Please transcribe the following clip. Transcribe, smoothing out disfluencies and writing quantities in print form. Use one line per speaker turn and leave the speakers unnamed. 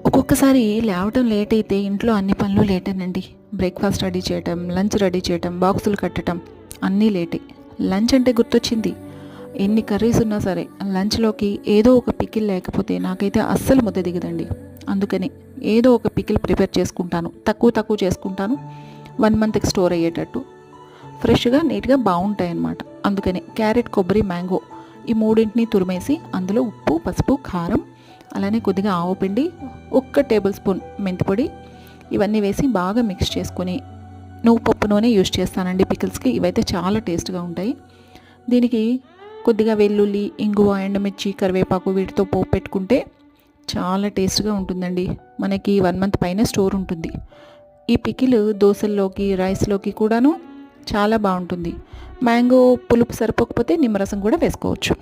ఒక్కొక్కసారి లేవటం లేట్ అయితే ఇంట్లో అన్ని పనులు లేటేనండి. బ్రేక్‌ఫాస్ట్ రెడీ చేయటం, లంచ్ రెడీ చేయటం, బాక్సులు కట్టటం అన్నీ లేటే. లంచ్ అంటే గుర్తొచ్చింది. ఎన్ని కర్రీస్ ఉన్నా సరే లంచ్‌లోకి ఏదో ఒక పికిల్ లేకపోతే నాకైతే అస్సలు ముద్ద దిగదండి. అందుకని ఏదో ఒక పికిల్ ప్రిపేర్ చేసుకుంటాను. తక్కువ చేసుకుంటాను. 1 మంత్‌కి స్టోర్ అయ్యేటట్టు. ఫ్రెష్‌గా, నీట్‌గా బావుంటాయన్నమాట. అందుకని క్యారెట్, కొబ్బరి, మ్యాంగో ఈ మూడింటిని తురిమేసి అందులో ఉప్పు, పసుపు, కారం, అలానే కొద్దిగా ఆవపిండి, 1 టేబుల్ స్పూన్ మెంతిపొడి ఇవన్నీ వేసి బాగా మిక్స్ చేసుకొని పప్పు నూనె యూజ్ చేస్తానండి పికిల్స్కి. ఇవైతే చాలా టేస్ట్గా ఉంటాయి. దీనికి కొద్దిగా వెల్లుల్లి, ఇంగువ, ఎండుమిర్చి, కరివేపాకు వీటితో పోపు పెట్టుకుంటే చాలా టేస్ట్గా ఉంటుందండి. మనకి 1 మంత్ పైన స్టోర్ ఉంటుంది. ఈ పికిల్ దోసల్లోకి, రైస్లోకి కూడాను చాలా బాగుంటుంది. మ్యాంగో పులుపు సరిపోకపోతే నిమ్మరసం కూడా వేసుకోవచ్చు.